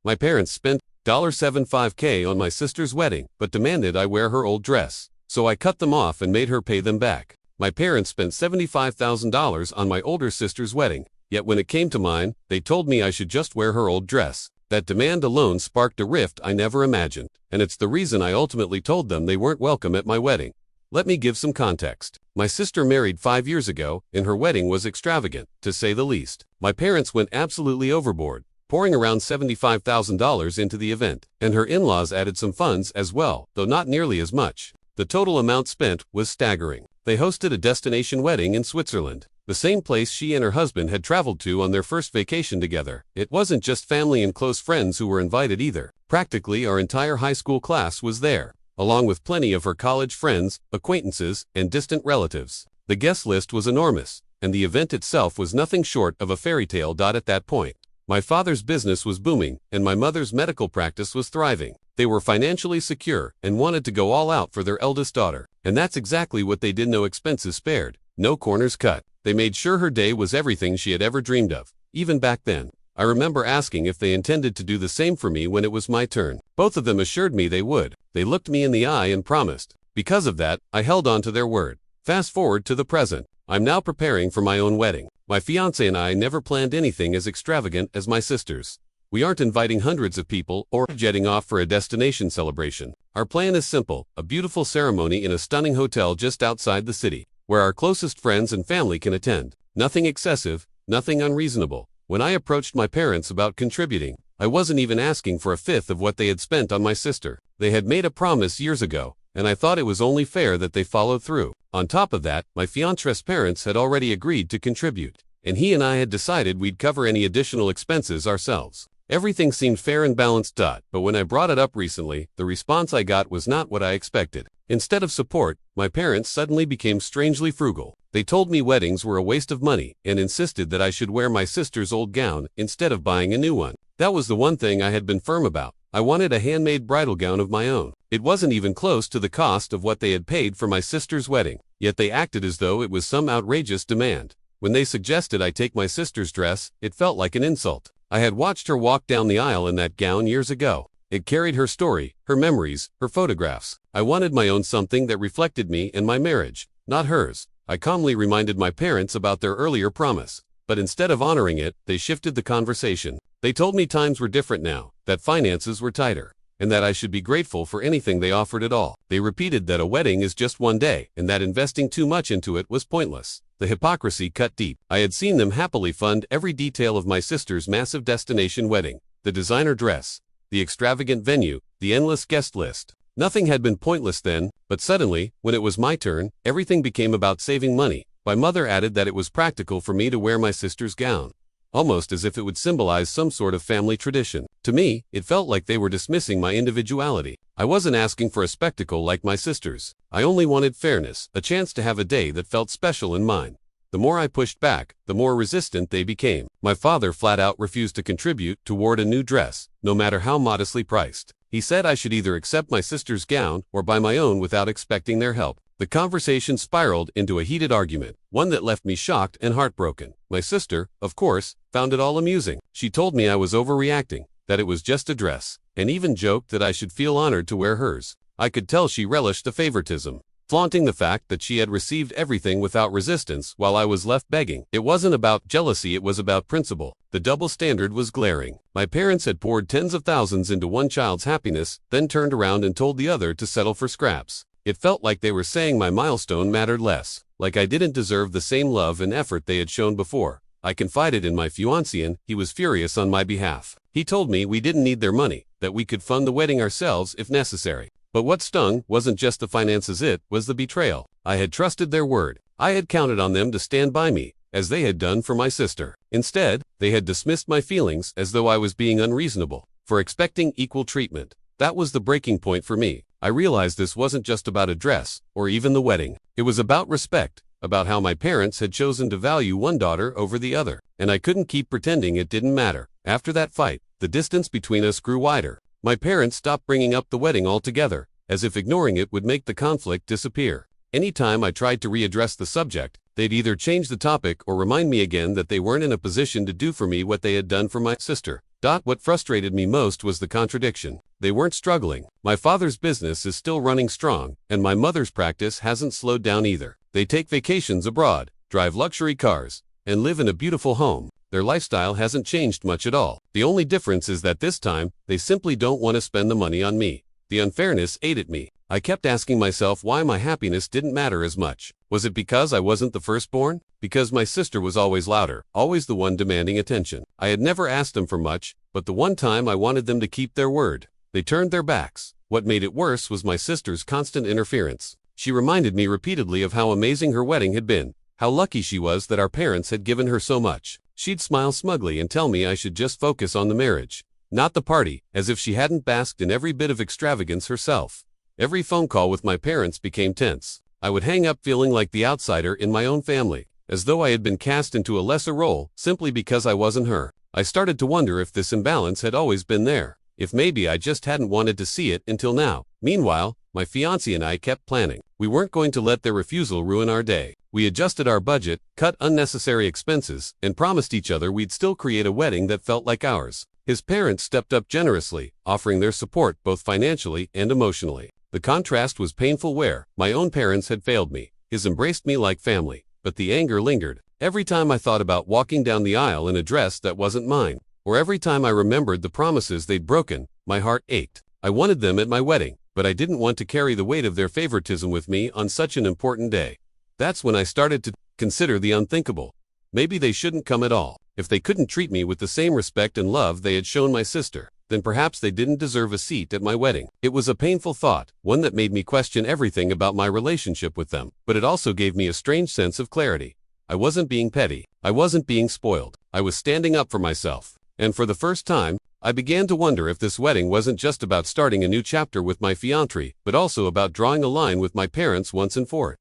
My parents spent $75K on my sister's wedding, but demanded I wear her old dress. So I cut them off and made her pay them back. My parents spent $75,000 on my older sister's wedding, yet when it came to mine, they told me I should just wear her old dress. That demand alone sparked a rift I never imagined, and it's the reason I ultimately told them they weren't welcome at my wedding. Let me give some context. My sister married 5 years ago, and her wedding was extravagant, to say the least. My parents went absolutely overboard, pouring around $75,000 into the event, and her in-laws added some funds as well, though not nearly as much. The total amount spent was staggering. They hosted a destination wedding in Switzerland, the same place she and her husband had traveled to on their first vacation together. It wasn't just family and close friends who were invited either. Practically our entire high school class was there, along with plenty of her college friends, acquaintances, and distant relatives. The guest list was enormous, and the event itself was nothing short of a fairy tale. At that point, my father's business was booming, and my mother's medical practice was thriving. They were financially secure and wanted to go all out for their eldest daughter. And that's exactly what they did. No expenses spared, no corners cut. They made sure her day was everything she had ever dreamed of. Even back then, I remember asking if they intended to do the same for me when it was my turn. Both of them assured me they would. They looked me in the eye and promised. Because of that, I held on to their word. Fast forward to the present. I'm now preparing for my own wedding. My fiancé and I never planned anything as extravagant as my sister's. We aren't inviting hundreds of people or jetting off for a destination celebration. Our plan is simple, a beautiful ceremony in a stunning hotel just outside the city, where our closest friends and family can attend. Nothing excessive, nothing unreasonable. When I approached my parents about contributing, I wasn't even asking for a fifth of what they had spent on my sister. They had made a promise years ago, and I thought it was only fair that they followed through. On top of that, my fiancé's parents had already agreed to contribute, and he and I had decided we'd cover any additional expenses ourselves. Everything seemed fair and balanced. But when I brought it up recently, the response I got was not what I expected. Instead of support, my parents suddenly became strangely frugal. They told me weddings were a waste of money and insisted that I should wear my sister's old gown instead of buying a new one. That was the one thing I had been firm about. I wanted a handmade bridal gown of my own. It wasn't even close to the cost of what they had paid for my sister's wedding, yet they acted as though it was some outrageous demand. When they suggested I take my sister's dress, it felt like an insult. I had watched her walk down the aisle in that gown years ago. It carried her story, her memories, her photographs. I wanted my own, something that reflected me and my marriage, not hers. I calmly reminded my parents about their earlier promise, but instead of honoring it, they shifted the conversation. They told me times were different now, that finances were tighter, and that I should be grateful for anything they offered at all. They repeated that a wedding is just one day, and that investing too much into it was pointless. The hypocrisy cut deep. I had seen them happily fund every detail of my sister's massive destination wedding, the designer dress, the extravagant venue, the endless guest list. Nothing had been pointless then, but suddenly, when it was my turn, everything became about saving money. My mother added that it was practical for me to wear my sister's gown, almost as if it would symbolize some sort of family tradition. To me, it felt like they were dismissing my individuality. I wasn't asking for a spectacle like my sister's. I only wanted fairness, a chance to have a day that felt special and mine. The more I pushed back, the more resistant they became. My father flat out refused to contribute toward a new dress, no matter how modestly priced. He said I should either accept my sister's gown or buy my own without expecting their help. The conversation spiraled into a heated argument, one that left me shocked and heartbroken. My sister, of course, found it all amusing. She told me I was overreacting, that it was just a dress, and even joked that I should feel honored to wear hers. I could tell she relished the favoritism, flaunting the fact that she had received everything without resistance while I was left begging. It wasn't about jealousy, it was about principle. The double standard was glaring. My parents had poured tens of thousands into one child's happiness, then turned around and told the other to settle for scraps. It felt like they were saying my milestone mattered less, like I didn't deserve the same love and effort they had shown before. I confided in my fiancé and he was furious on my behalf. He told me we didn't need their money, that we could fund the wedding ourselves if necessary. But what stung wasn't just the finances, it was the betrayal. I had trusted their word. I had counted on them to stand by me, as they had done for my sister. Instead, they had dismissed my feelings as though I was being unreasonable for expecting equal treatment. That was the breaking point for me. I realized this wasn't just about a dress, or even the wedding. It was about respect, about how my parents had chosen to value one daughter over the other, and I couldn't keep pretending it didn't matter. After that fight, the distance between us grew wider. My parents stopped bringing up the wedding altogether, as if ignoring it would make the conflict disappear. Anytime I tried to readdress the subject, they'd either change the topic or remind me again that they weren't in a position to do for me what they had done for my sister. What frustrated me most was the contradiction. They weren't struggling. My father's business is still running strong, and my mother's practice hasn't slowed down either. They take vacations abroad, drive luxury cars, and live in a beautiful home. Their lifestyle hasn't changed much at all. The only difference is that this time, they simply don't want to spend the money on me. The unfairness ate at me. I kept asking myself why my happiness didn't matter as much. Was it because I wasn't the firstborn? Because my sister was always louder, always the one demanding attention. I had never asked them for much, but the one time I wanted them to keep their word, they turned their backs. What made it worse was my sister's constant interference. She reminded me repeatedly of how amazing her wedding had been, how lucky she was that our parents had given her so much. She'd smile smugly and tell me I should just focus on the marriage, not the party, as if she hadn't basked in every bit of extravagance herself. Every phone call with my parents became tense. I would hang up feeling like the outsider in my own family, as though I had been cast into a lesser role simply because I wasn't her. I started to wonder if this imbalance had always been there, if maybe I just hadn't wanted to see it until now. Meanwhile, my fiancé and I kept planning. We weren't going to let their refusal ruin our day. We adjusted our budget, cut unnecessary expenses, and promised each other we'd still create a wedding that felt like ours. His parents stepped up generously, offering their support both financially and emotionally. The contrast was painful where my own parents had failed me. His embraced me like family, but the anger lingered. Every time I thought about walking down the aisle in a dress that wasn't mine, or every time I remembered the promises they'd broken, my heart ached. I wanted them at my wedding, but I didn't want to carry the weight of their favoritism with me on such an important day. That's when I started to consider the unthinkable. Maybe they shouldn't come at all. If they couldn't treat me with the same respect and love they had shown my sister, then perhaps they didn't deserve a seat at my wedding. It was a painful thought, one that made me question everything about my relationship with them, but it also gave me a strange sense of clarity. I wasn't being petty. I wasn't being spoiled. I was standing up for myself. And for the first time, I began to wonder if this wedding wasn't just about starting a new chapter with my fiancé, but also about drawing a line with my parents once and for it.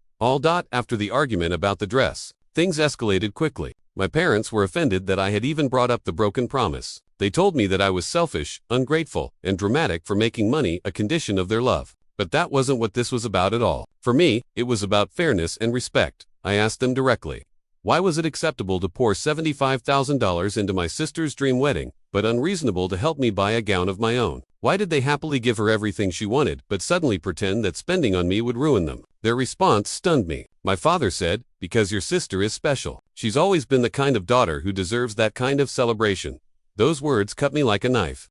After the argument about the dress, things escalated quickly. My parents were offended that I had even brought up the broken promise. They told me that I was selfish, ungrateful, and dramatic for making money a condition of their love. But that wasn't what this was about at all. For me, it was about fairness and respect. I asked them directly, why was it acceptable to pour $75,000 into my sister's dream wedding, but unreasonable to help me buy a gown of my own? Why did they happily give her everything she wanted, but suddenly pretend that spending on me would ruin them? Their response stunned me. My father said, because your sister is special. She's always been the kind of daughter who deserves that kind of celebration. Those words cut me like a knife.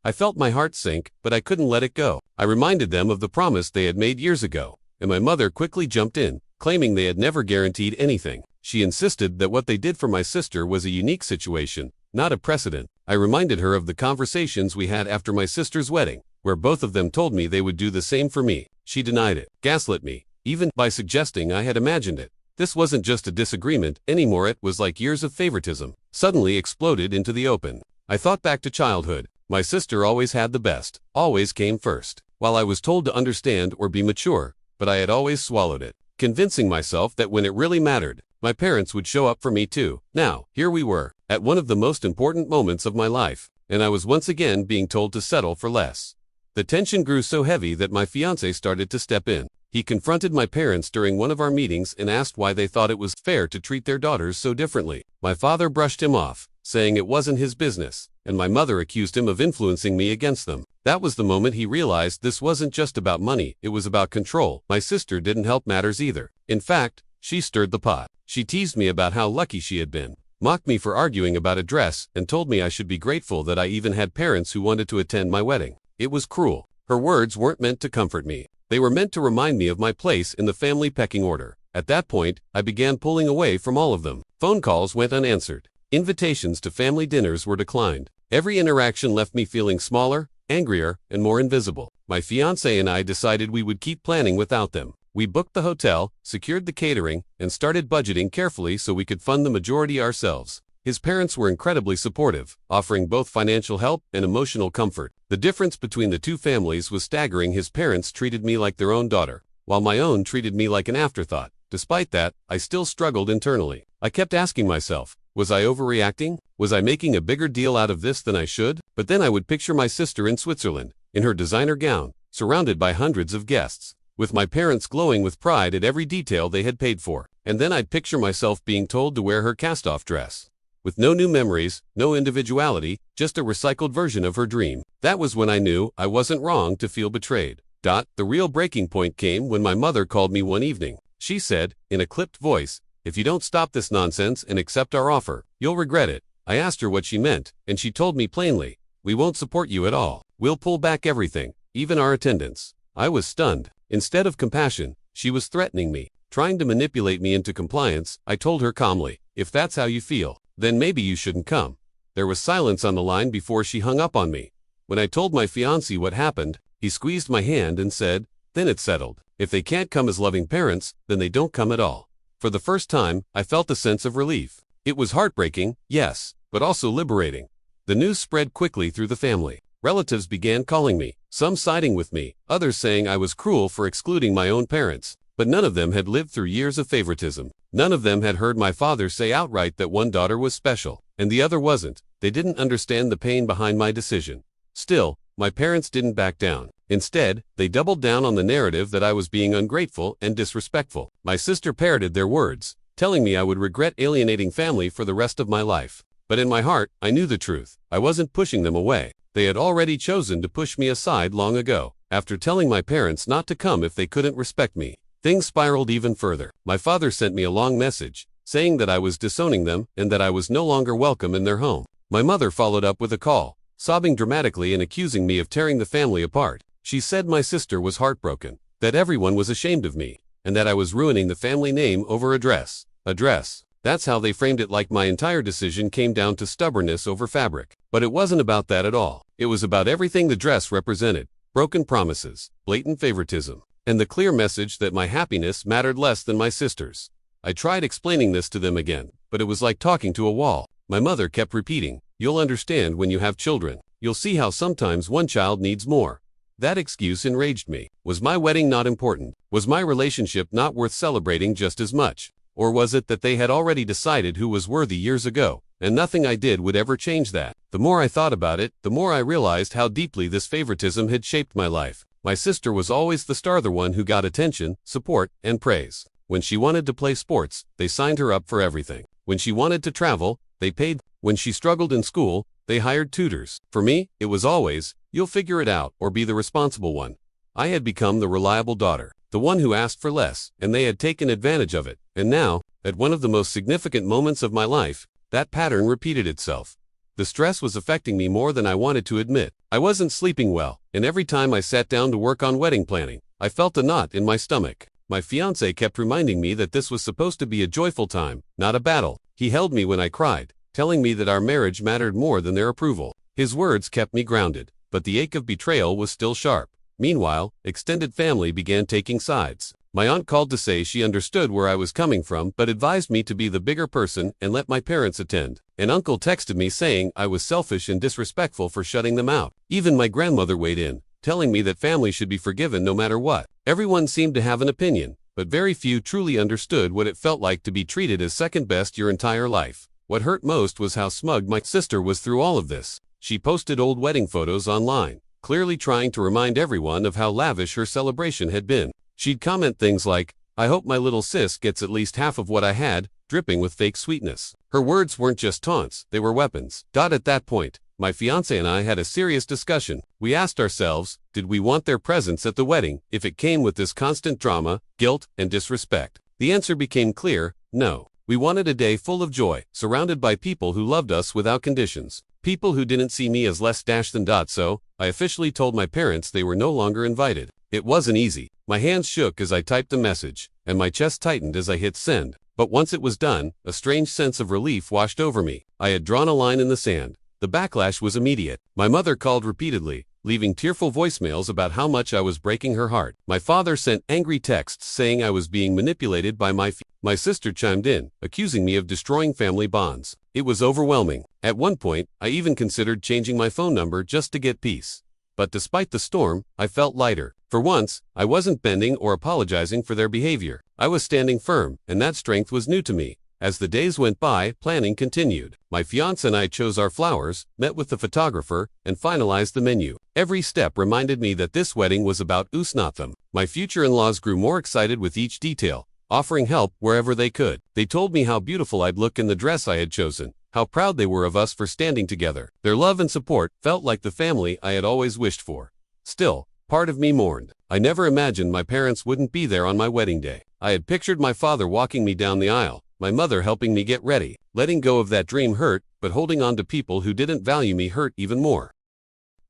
I felt my heart sink, but I couldn't let it go. I reminded them of the promise they had made years ago, and my mother quickly jumped in, claiming they had never guaranteed anything. She insisted that what they did for my sister was a unique situation, not a precedent. I reminded her of the conversations we had after my sister's wedding, where both of them told me they would do the same for me. She denied it, gaslit me, even by suggesting I had imagined it. This wasn't just a disagreement anymore, it was like years of favoritism suddenly exploded into the open. I thought back to childhood. My sister always had the best, always came first. While I was told to understand or be mature, but I had always swallowed it, convincing myself that when it really mattered, my parents would show up for me too. Now, here we were, at one of the most important moments of my life, and I was once again being told to settle for less. The tension grew so heavy that my fiancé started to step in. He confronted my parents during one of our meetings and asked why they thought it was fair to treat their daughters so differently. My father brushed him off, saying it wasn't his business, and my mother accused him of influencing me against them. That was the moment he realized this wasn't just about money, it was about control. My sister didn't help matters either. In fact, she stirred the pot. She teased me about how lucky she had been, mocked me for arguing about a dress, and told me I should be grateful that I even had parents who wanted to attend my wedding. It was cruel. Her words weren't meant to comfort me. They were meant to remind me of my place in the family pecking order. At that point, I began pulling away from all of them. Phone calls went unanswered. Invitations to family dinners were declined. Every interaction left me feeling smaller, angrier, and more invisible. My fiancé and I decided we would keep planning without them. We booked the hotel, secured the catering, and started budgeting carefully so we could fund the majority ourselves. His parents were incredibly supportive, offering both financial help and emotional comfort. The difference between the two families was staggering. His parents treated me like their own daughter, while my own treated me like an afterthought. Despite that, I still struggled internally. I kept asking myself, was I overreacting? Was I making a bigger deal out of this than I should? But then I would picture my sister in Switzerland, in her designer gown, surrounded by hundreds of guests, with my parents glowing with pride at every detail they had paid for. And then I'd picture myself being told to wear her cast-off dress. with no new memories, no individuality, just a recycled version of her dream. That was when I knew I wasn't wrong to feel betrayed. The real breaking point came when my mother called me one evening. She said, in a clipped voice, "If you don't stop this nonsense and accept our offer, you'll regret it." I asked her what she meant, and she told me plainly, "We won't support you at all. We'll pull back everything, even our attendance." I was stunned. Instead of compassion, she was threatening me, trying to manipulate me into compliance. I told her calmly, "If that's how you feel, then maybe you shouldn't come." There was silence on the line before she hung up on me. When I told my fiancé what happened, he squeezed my hand and said, "Then it's settled. If they can't come as loving parents, then they don't come at all." For the first time, I felt a sense of relief. It was heartbreaking, yes, but also liberating. The news spread quickly through the family. Relatives began calling me, some siding with me, others saying I was cruel for excluding my own parents. But none of them had lived through years of favoritism. None of them had heard my father say outright that one daughter was special, and the other wasn't. They didn't understand the pain behind my decision. Still, my parents didn't back down. Instead, they doubled down on the narrative that I was being ungrateful and disrespectful. My sister parroted their words, telling me I would regret alienating family for the rest of my life. But in my heart, I knew the truth. I wasn't pushing them away. They had already chosen to push me aside long ago. After telling my parents not to come if they couldn't respect me, things spiraled even further. My father sent me a long message, saying that I was disowning them and that I was no longer welcome in their home. My mother followed up with a call, sobbing dramatically and accusing me of tearing the family apart. She said my sister was heartbroken, that everyone was ashamed of me, and that I was ruining the family name over a dress. A dress. That's how they framed it, like my entire decision came down to stubbornness over fabric. But it wasn't about that at all. It was about everything the dress represented: broken promises, blatant favoritism, and the clear message that my happiness mattered less than my sister's. I tried explaining this to them again, but it was like talking to a wall. My mother kept repeating, "You'll understand when you have children. You'll see how sometimes one child needs more." That excuse enraged me. Was my wedding not important? Was my relationship not worth celebrating just as much? Or was it that they had already decided who was worthy years ago, and nothing I did would ever change that? The more I thought about it, the more I realized how deeply this favoritism had shaped my life. My sister was always the star, the one who got attention, support, and praise. When she wanted to play sports, they signed her up for everything. When she wanted to travel, they paid. When she struggled in school, they hired tutors. For me, it was always, "You'll figure it out," or "Be the responsible one." I had become the reliable daughter, the one who asked for less, and they had taken advantage of it. And now, at one of the most significant moments of my life, that pattern repeated itself. The stress was affecting me more than I wanted to admit. I wasn't sleeping well, and every time I sat down to work on wedding planning, I felt a knot in my stomach. My fiancé kept reminding me that this was supposed to be a joyful time, not a battle. He held me when I cried, telling me that our marriage mattered more than their approval. His words kept me grounded, but the ache of betrayal was still sharp. Meanwhile, extended family began taking sides. My aunt called to say she understood where I was coming from but advised me to be the bigger person and let my parents attend. An uncle texted me saying I was selfish and disrespectful for shutting them out. Even my grandmother weighed in, telling me that family should be forgiven no matter what. Everyone seemed to have an opinion, but very few truly understood what it felt like to be treated as second best your entire life. What hurt most was how smug my sister was through all of this. She posted old wedding photos online, clearly trying to remind everyone of how lavish her celebration had been. She'd comment things like, "I hope my little sis gets at least half of what I had," dripping with fake sweetness. Her words weren't just taunts, they were weapons. At that point, my fiancé and I had a serious discussion. We asked ourselves, did we want their presence at the wedding if it came with this constant drama, guilt, and disrespect? The answer became clear: no. We wanted a day full of joy, surrounded by people who loved us without conditions. People who didn't see me as less than. So, I officially told my parents they were no longer invited. It wasn't easy. My hands shook as I typed the message, and my chest tightened as I hit send. But once it was done, a strange sense of relief washed over me. I had drawn a line in the sand. The backlash was immediate. My mother called repeatedly, leaving tearful voicemails about how much I was breaking her heart. My father sent angry texts saying I was being manipulated by my sister chimed in, accusing me of destroying family bonds. It was overwhelming. At one point, I even considered changing my phone number just to get peace. But despite the storm, I felt lighter. For once, I wasn't bending or apologizing for their behavior. I was standing firm, and that strength was new to me. As the days went by, planning continued. My fiancé and I chose our flowers, met with the photographer, and finalized the menu. Every step reminded me that this wedding was about us, not them. My future in-laws grew more excited with each detail, offering help wherever they could. They told me how beautiful I'd look in the dress I had chosen, how proud they were of us for standing together. Their love and support felt like the family I had always wished for. Still, part of me mourned. I never imagined my parents wouldn't be there on my wedding day. I had pictured my father walking me down the aisle, my mother helping me get ready. Letting go of that dream hurt, but holding on to people who didn't value me hurt even more.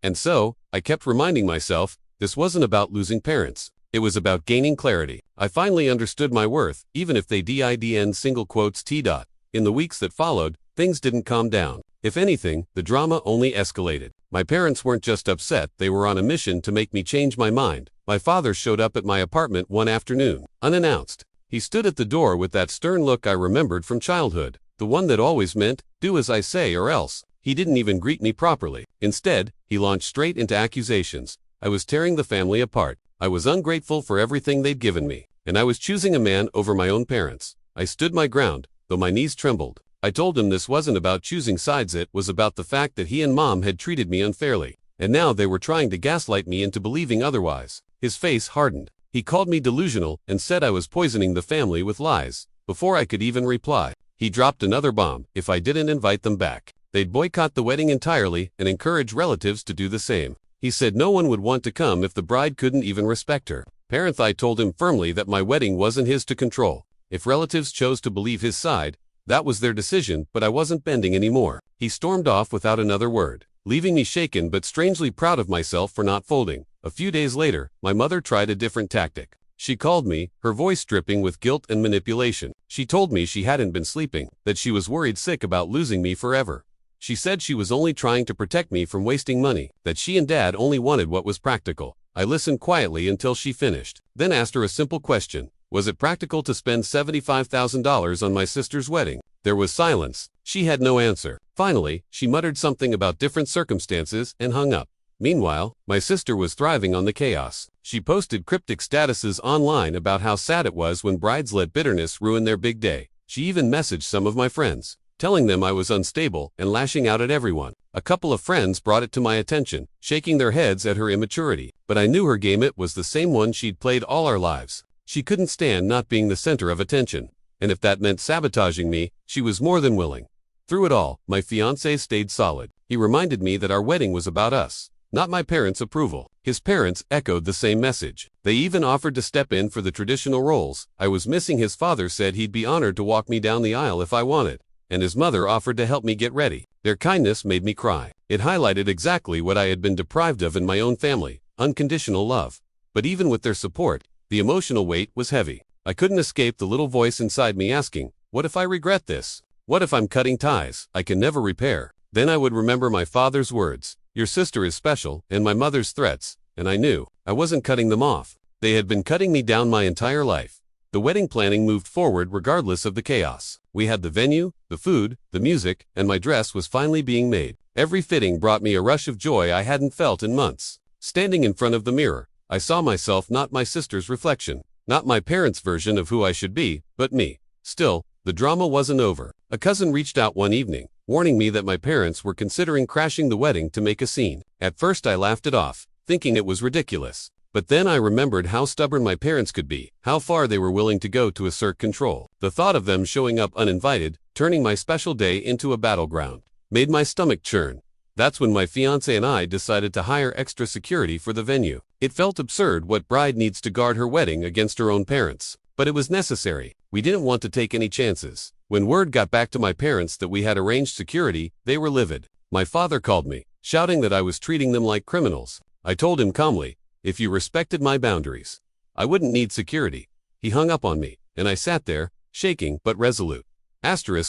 And so, I kept reminding myself, this wasn't about losing parents. It was about gaining clarity. I finally understood my worth, even if they didn't single quotes t. In the weeks that followed, things didn't calm down. If anything, the drama only escalated. My parents weren't just upset, they were on a mission to make me change my mind. My father showed up at my apartment one afternoon, unannounced. He stood at the door with that stern look I remembered from childhood, the one that always meant, do as I say or else. He didn't even greet me properly. Instead, he launched straight into accusations. I was tearing the family apart. I was ungrateful for everything they'd given me, and I was choosing a man over my own parents. I stood my ground, though my knees trembled. I told him this wasn't about choosing sides, it was about the fact that he and Mom had treated me unfairly, and now they were trying to gaslight me into believing otherwise. His face hardened. He called me delusional and said I was poisoning the family with lies. Before I could even reply, he dropped another bomb. If I didn't invite them back, they'd boycott the wedding entirely and encourage relatives to do the same. He said no one would want to come if the bride couldn't even respect her. I told him firmly that my wedding wasn't his to control. If relatives chose to believe his side, that was their decision, but I wasn't bending anymore. He stormed off without another word, leaving me shaken but strangely proud of myself for not folding. A few days later, my mother tried a different tactic. She called me, her voice dripping with guilt and manipulation. She told me she hadn't been sleeping, that she was worried sick about losing me forever. She said she was only trying to protect me from wasting money, that she and Dad only wanted what was practical. I listened quietly until she finished, then asked her a simple question. Was it practical to spend $75,000 on my sister's wedding? There was silence. She had no answer. Finally, she muttered something about different circumstances and hung up. Meanwhile, my sister was thriving on the chaos. She posted cryptic statuses online about how sad it was when brides let bitterness ruin their big day. She even messaged some of my friends, telling them I was unstable and lashing out at everyone. A couple of friends brought it to my attention, shaking their heads at her immaturity. But I knew her game, it was the same one she'd played all our lives. She couldn't stand not being the center of attention, and if that meant sabotaging me, she was more than willing. Through it all, my fiancé stayed solid. He reminded me that our wedding was about us, not my parents' approval. His parents echoed the same message. They even offered to step in for the traditional roles I was missing. His father said he'd be honored to walk me down the aisle if I wanted, and his mother offered to help me get ready. Their kindness made me cry. It highlighted exactly what I had been deprived of in my own family, unconditional love. But even with their support, the emotional weight was heavy. I couldn't escape the little voice inside me asking, what if I regret this? What if I'm cutting ties I can never repair? Then I would remember my father's words, your sister is special, and my mother's threats, and I knew I wasn't cutting them off. They had been cutting me down my entire life. The wedding planning moved forward regardless of the chaos. We had the venue, the food, the music, and my dress was finally being made. Every fitting brought me a rush of joy I hadn't felt in months. Standing in front of the mirror, I saw myself, not my sister's reflection, not my parents' version of who I should be, but me. Still, the drama wasn't over. A cousin reached out one evening, warning me that my parents were considering crashing the wedding to make a scene. At first I laughed it off, thinking it was ridiculous. But then I remembered how stubborn my parents could be, how far they were willing to go to assert control. The thought of them showing up uninvited, turning my special day into a battleground, made my stomach churn. That's when my fiancé and I decided to hire extra security for the venue. It felt absurd. What bride needs to guard her wedding against her own parents? But it was necessary. We didn't want to take any chances. When word got back to my parents that we had arranged security, they were livid. My father called me, shouting that I was treating them like criminals. I told him calmly, if you respected my boundaries, I wouldn't need security. He hung up on me, and I sat there, shaking but resolute.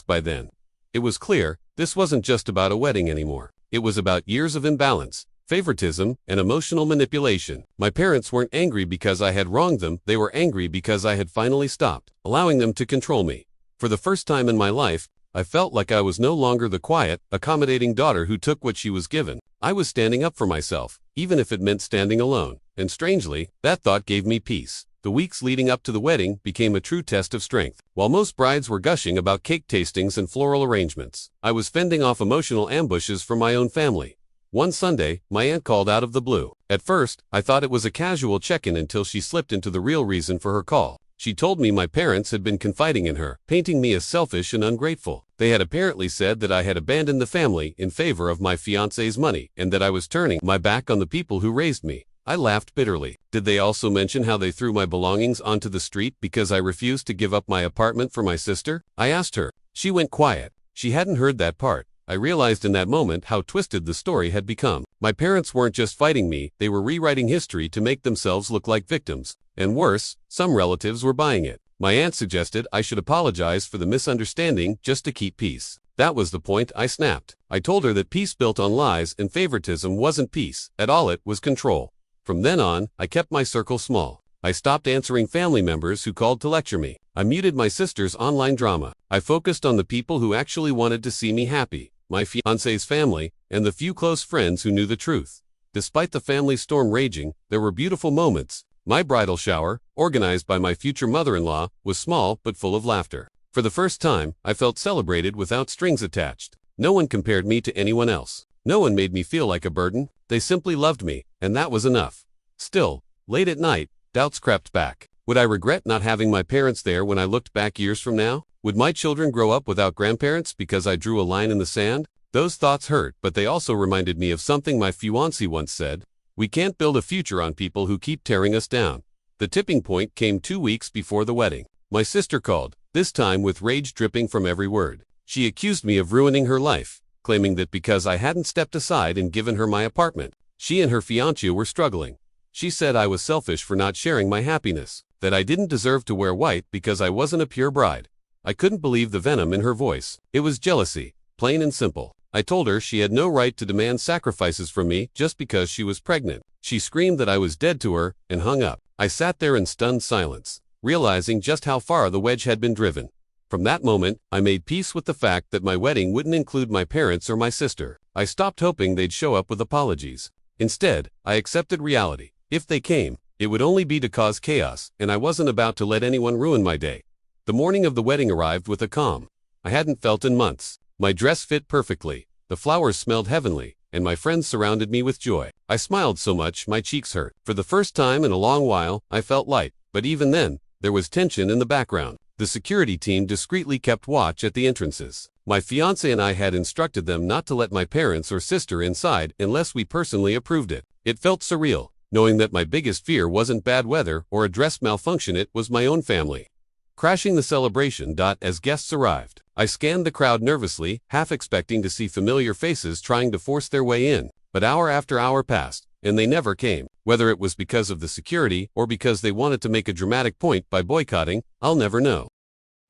By then, it was clear, this wasn't just about a wedding anymore. It was about years of imbalance, favoritism, and emotional manipulation. My parents weren't angry because I had wronged them, they were angry because I had finally stopped allowing them to control me. For the first time in my life, I felt like I was no longer the quiet, accommodating daughter who took what she was given. I was standing up for myself, even if it meant standing alone. And strangely, that thought gave me peace. The weeks leading up to the wedding became a true test of strength. While most brides were gushing about cake tastings and floral arrangements, I was fending off emotional ambushes from my own family. One Sunday, my aunt called out of the blue. At first, I thought it was a casual check-in until she slipped into the real reason for her call. She told me my parents had been confiding in her, painting me as selfish and ungrateful. They had apparently said that I had abandoned the family in favor of my fiancé's money and that I was turning my back on the people who raised me. I laughed bitterly. Did they also mention how they threw my belongings onto the street because I refused to give up my apartment for my sister? I asked her. She went quiet. She hadn't heard that part. I realized in that moment how twisted the story had become. My parents weren't just fighting me, they were rewriting history to make themselves look like victims. And worse, some relatives were buying it. My aunt suggested I should apologize for the misunderstanding just to keep peace. That was the point, I snapped. I told her that peace built on lies and favoritism wasn't peace, at all it was control. From then on, I kept my circle small. I stopped answering family members who called to lecture me. I muted my sister's online drama. I focused on the people who actually wanted to see me happy, my fiancé's family, and the few close friends who knew the truth. Despite the family storm raging, there were beautiful moments. My bridal shower, organized by my future mother-in-law, was small but full of laughter. For the first time, I felt celebrated without strings attached. No one compared me to anyone else. No one made me feel like a burden. They simply loved me, and that was enough. Still, late at night, doubts crept back. Would I regret not having my parents there when I looked back years from now? Would my children grow up without grandparents because I drew a line in the sand? Those thoughts hurt, but they also reminded me of something my fiancé once said. We can't build a future on people who keep tearing us down. The tipping point came 2 weeks before the wedding. My sister called, this time with rage dripping from every word. She accused me of ruining her life, claiming that because I hadn't stepped aside and given her my apartment, she and her fiancé were struggling. She said I was selfish for not sharing my happiness, that I didn't deserve to wear white because I wasn't a pure bride. I couldn't believe the venom in her voice. It was jealousy, plain and simple. I told her she had no right to demand sacrifices from me just because she was pregnant. She screamed that I was dead to her and hung up. I sat there in stunned silence, realizing just how far the wedge had been driven. From that moment, I made peace with the fact that my wedding wouldn't include my parents or my sister. I stopped hoping they'd show up with apologies. Instead, I accepted reality. If they came, it would only be to cause chaos, and I wasn't about to let anyone ruin my day. The morning of the wedding arrived with a calm I hadn't felt in months. My dress fit perfectly, the flowers smelled heavenly, and my friends surrounded me with joy. I smiled so much my cheeks hurt. For the first time in a long while, I felt light, but even then, there was tension in the background. The security team discreetly kept watch at the entrances. My fiancé and I had instructed them not to let my parents or sister inside unless we personally approved it. It felt surreal, knowing that my biggest fear wasn't bad weather or a dress malfunction, it was my own family. Crashing the celebration. As guests arrived, I scanned the crowd nervously, half expecting to see familiar faces trying to force their way in. But hour after hour passed, and they never came. Whether it was because of the security or because they wanted to make a dramatic point by boycotting, I'll never know.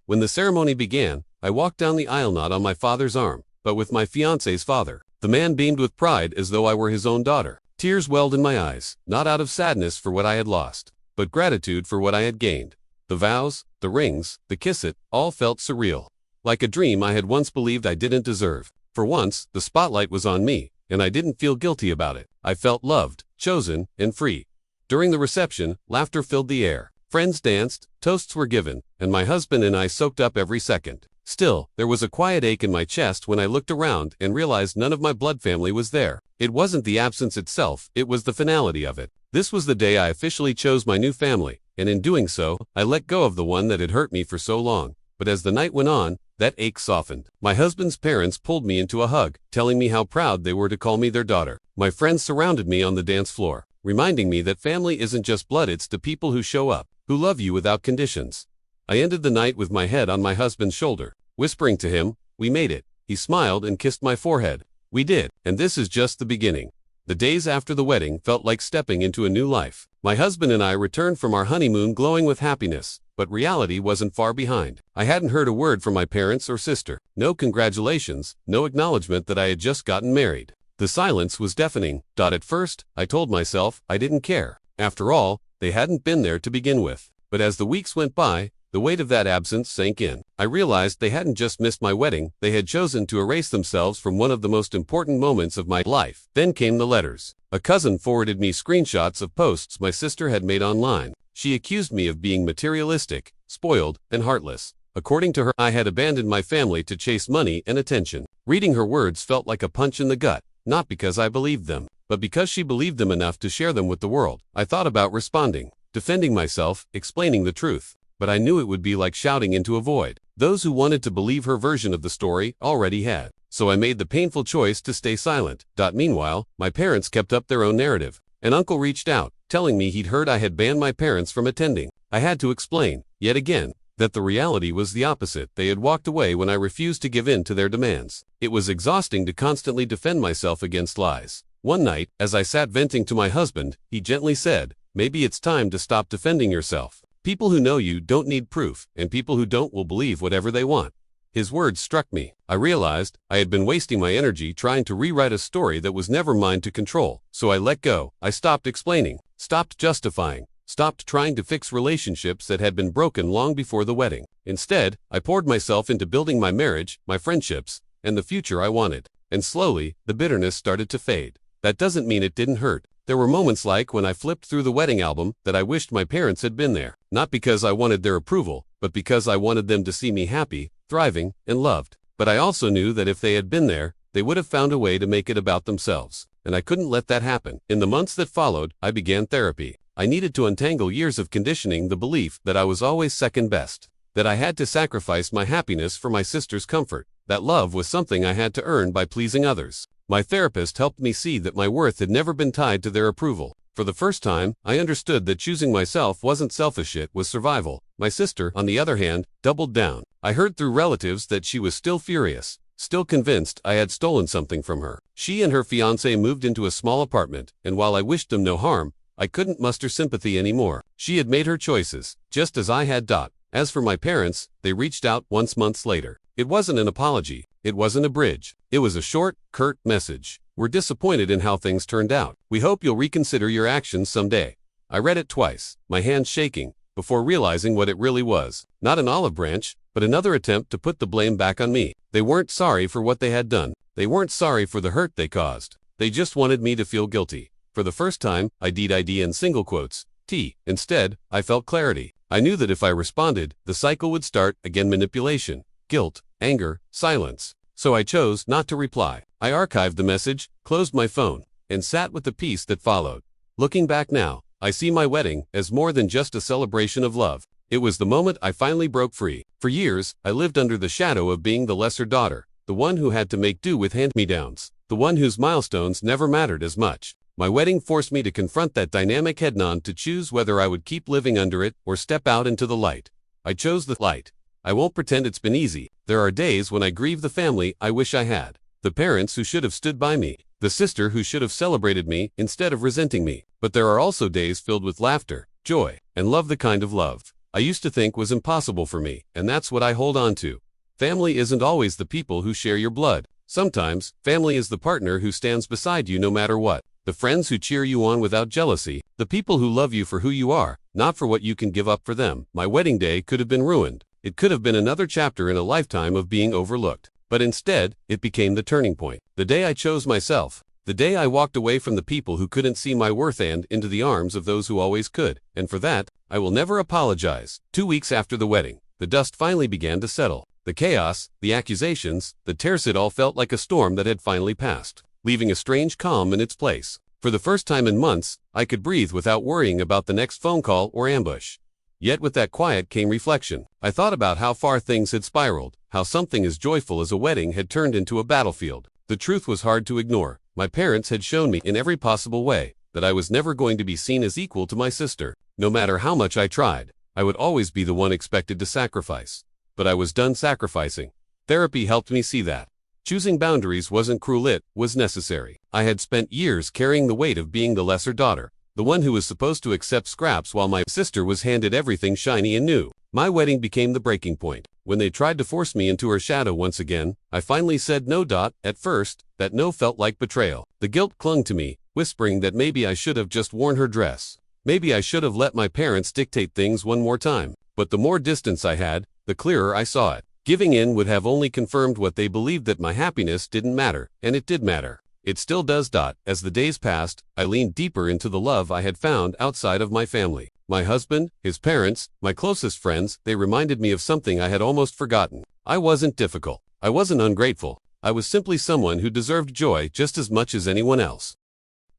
When the ceremony began, I walked down the aisle not on my father's arm, but with my fiancé's father. The man beamed with pride as though I were his own daughter. Tears welled in my eyes, not out of sadness for what I had lost, but gratitude for what I had gained. The vows, the rings, the kiss, it all felt surreal. Like a dream I had once believed I didn't deserve. For once, the spotlight was on me, and I didn't feel guilty about it. I felt loved, chosen, and free. During the reception, laughter filled the air. Friends danced, toasts were given, and my husband and I soaked up every second. Still, there was a quiet ache in my chest when I looked around and realized none of my blood family was there. It wasn't the absence itself, it was the finality of it. This was the day I officially chose my new family, and in doing so, I let go of the one that had hurt me for so long. But as the night went on, that ache softened. My husband's parents pulled me into a hug, telling me how proud they were to call me their daughter. My friends surrounded me on the dance floor, reminding me that family isn't just blood, it's the people who show up, who love you without conditions. I ended the night with my head on my husband's shoulder, whispering to him, "We made it." He smiled and kissed my forehead. We did, and this is just the beginning. The days after the wedding felt like stepping into a new life. My husband and I returned from our honeymoon glowing with happiness, but reality wasn't far behind. I hadn't heard a word from my parents or sister. No congratulations, no acknowledgement that I had just gotten married. The silence was deafening. At first, I told myself I didn't care. After all, they hadn't been there to begin with. But as the weeks went by, the weight of that absence sank in. I realized they hadn't just missed my wedding, they had chosen to erase themselves from one of the most important moments of my life. Then came the letters. A cousin forwarded me screenshots of posts my sister had made online. She accused me of being materialistic, spoiled, and heartless. According to her, I had abandoned my family to chase money and attention. Reading her words felt like a punch in the gut, not because I believed them, but because she believed them enough to share them with the world. I thought about responding, defending myself, explaining the truth. but I knew it would be like shouting into a void. Those who wanted to believe her version of the story already had. So I made the painful choice to stay silent. Meanwhile, my parents kept up their own narrative. An uncle reached out, telling me he'd heard I had banned my parents from attending. I had to explain, yet again, that the reality was the opposite. They had walked away when I refused to give in to their demands. It was exhausting to constantly defend myself against lies. One night, as I sat venting to my husband, he gently said, "Maybe it's time to stop defending yourself. People who know you don't need proof, and people who don't will believe whatever they want." His words struck me. I realized I had been wasting my energy trying to rewrite a story that was never mine to control. So I let go. I stopped explaining, stopped justifying, stopped trying to fix relationships that had been broken long before the wedding. Instead, I poured myself into building my marriage, my friendships, and the future I wanted. And slowly, the bitterness started to fade. That doesn't mean it didn't hurt. There were moments like when I flipped through the wedding album that I wished my parents had been there. Not because I wanted their approval, but because I wanted them to see me happy, thriving, and loved. But I also knew that if they had been there, they would have found a way to make it about themselves. And I couldn't let that happen. In the months that followed, I began therapy. I needed to untangle years of conditioning, the belief that I was always second best, that I had to sacrifice my happiness for my sister's comfort, that love was something I had to earn by pleasing others. My therapist helped me see that my worth had never been tied to their approval. For the first time, I understood that choosing myself wasn't selfish, it was survival. My sister, on the other hand, doubled down. I heard through relatives that she was still furious, still convinced I had stolen something from her. She and her fiancé moved into a small apartment, and while I wished them no harm, I couldn't muster sympathy anymore. She had made her choices, just as I had. As for my parents, they reached out once months later. It wasn't an apology. It wasn't a bridge. It was a short, curt message. "We're disappointed in how things turned out. We hope you'll reconsider your actions someday." I read it twice, my hands shaking, before realizing what it really was. Not an olive branch, but another attempt to put the blame back on me. They weren't sorry for what they had done. They weren't sorry for the hurt they caused. They just wanted me to feel guilty. For the first time, I did in single quotes, T. Instead, I felt clarity. I knew that if I responded, the cycle would start again: manipulation, guilt, anger, silence. So I chose not to reply. I archived the message, closed my phone, and sat with the peace that followed. Looking back now, I see my wedding as more than just a celebration of love. It was the moment I finally broke free. For years, I lived under the shadow of being the lesser daughter, the one who had to make do with hand-me-downs, the one whose milestones never mattered as much. My wedding forced me to confront that dynamic head-on, to choose whether I would keep living under it or step out into the light. I chose the light. I won't pretend it's been easy. There are days when I grieve the family I wish I had, the parents who should have stood by me, the sister who should have celebrated me instead of resenting me. But there are also days filled with laughter, joy, and love, the kind of love I used to think was impossible for me, and that's what I hold on to. Family isn't always the people who share your blood. Sometimes, family is the partner who stands beside you no matter what, the friends who cheer you on without jealousy, the people who love you for who you are, not for what you can give up for them. My wedding day could have been ruined. It could have been another chapter in a lifetime of being overlooked. But instead, it became the turning point. The day I chose myself. The day I walked away from the people who couldn't see my worth and into the arms of those who always could. And for that, I will never apologize. 2 weeks after the wedding, the dust finally began to settle. The chaos, the accusations, the tears, it all felt like a storm that had finally passed, leaving a strange calm in its place. For the first time in months, I could breathe without worrying about the next phone call or ambush. Yet with that quiet came reflection. I thought about how far things had spiraled, how something as joyful as a wedding had turned into a battlefield. The truth was hard to ignore. My parents had shown me in every possible way that I was never going to be seen as equal to my sister. No matter how much I tried, I would always be the one expected to sacrifice. But I was done sacrificing. Therapy helped me see that. Choosing boundaries wasn't cruel, it was necessary. I had spent years carrying the weight of being the lesser daughter, the one who was supposed to accept scraps while my sister was handed everything shiny and new. My wedding became the breaking point. When they tried to force me into her shadow once again, I finally said no. At first, that no felt like betrayal. The guilt clung to me, whispering that maybe I should have just worn her dress. Maybe I should have let my parents dictate things one more time. But the more distance I had, the clearer I saw it. Giving in would have only confirmed what they believed, that my happiness didn't matter, and it did matter. It still does. As the days passed, I leaned deeper into the love I had found outside of my family. My husband, his parents, my closest friends, they reminded me of something I had almost forgotten. I wasn't difficult. I wasn't ungrateful. I was simply someone who deserved joy just as much as anyone else.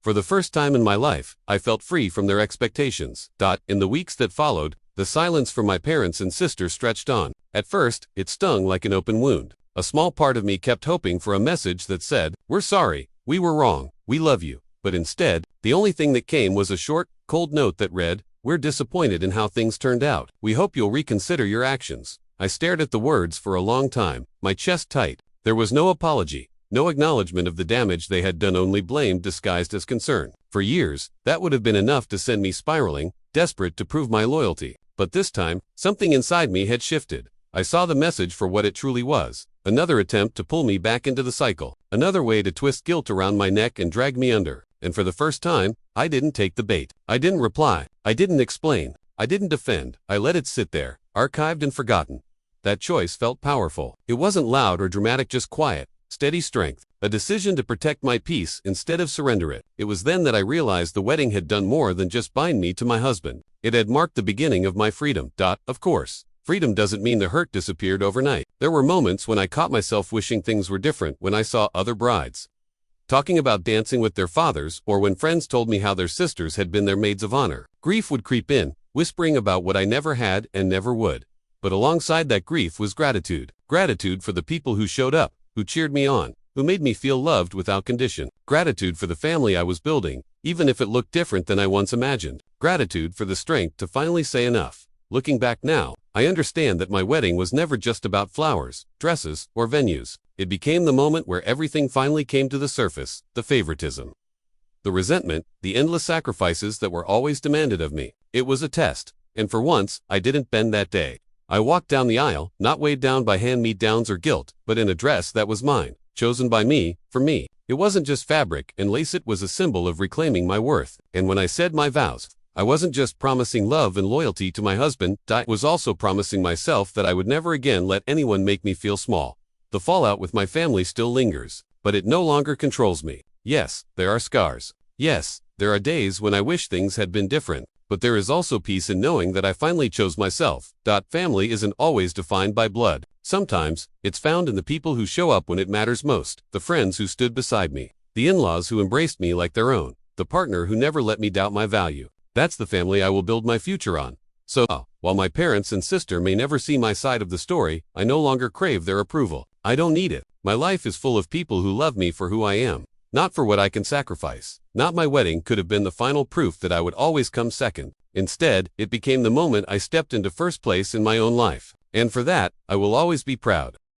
For the first time in my life, I felt free from their expectations. In the weeks that followed, The silence from my parents and sister stretched on. At first, it stung like an open wound. A small part of me kept hoping for a message that said, "We're sorry, we were wrong, we love you." But instead, the only thing that came was a short, cold note that read, "We're disappointed in how things turned out. We hope you'll reconsider your actions." I stared at the words for a long time, my chest tight. There was no apology, no acknowledgement of the damage they had done, only blame disguised as concern. For years, that would have been enough to send me spiraling, desperate to prove my loyalty. But this time, something inside me had shifted. I saw the message for what it truly was. Another attempt to pull me back into the cycle. Another way to twist guilt around my neck and drag me under. And for the first time, I didn't take the bait. I didn't reply. I didn't explain. I didn't defend. I let it sit there, archived and forgotten. That choice felt powerful. It wasn't loud or dramatic, just quiet, steady strength. A decision to protect my peace instead of surrender it. It was then that I realized the wedding had done more than just bind me to my husband. It had marked the beginning of my freedom. Of course, freedom doesn't mean the hurt disappeared overnight. There were moments when I caught myself wishing things were different, when I saw other brides talking about dancing with their fathers, or when friends told me how their sisters had been their maids of honor. Grief would creep in, whispering about what I never had and never would. But alongside that grief was gratitude. Gratitude for the people who showed up, who cheered me on, who made me feel loved without condition. Gratitude for the family I was building, even if it looked different than I once imagined. Gratitude for the strength to finally say enough. Looking back now, I understand that my wedding was never just about flowers, dresses, or venues. It became the moment where everything finally came to the surface: the favoritism, the resentment, the endless sacrifices that were always demanded of me. It was a test, and for once, I didn't bend that day. I walked down the aisle, not weighed down by hand-me-downs or guilt, but in a dress that was mine, chosen by me, for me. It wasn't just fabric and lace, it was a symbol of reclaiming my worth. And when I said my vows, I wasn't just promising love and loyalty to my husband, I was also promising myself that I would never again let anyone make me feel small. The fallout with my family still lingers, but it no longer controls me. Yes, there are scars. Yes, there are days when I wish things had been different, but there is also peace in knowing that I finally chose myself. Family isn't always defined by blood. Sometimes, it's found in the people who show up when it matters most, the friends who stood beside me, the in-laws who embraced me like their own, the partner who never let me doubt my value. That's the family I will build my future on. So, while my parents and sister may never see my side of the story, I no longer crave their approval. I don't need it. My life is full of people who love me for who I am, not for what I can sacrifice. Not my wedding could have been the final proof that I would always come second. Instead, it became the moment I stepped into first place in my own life. And for that, I will always be proud.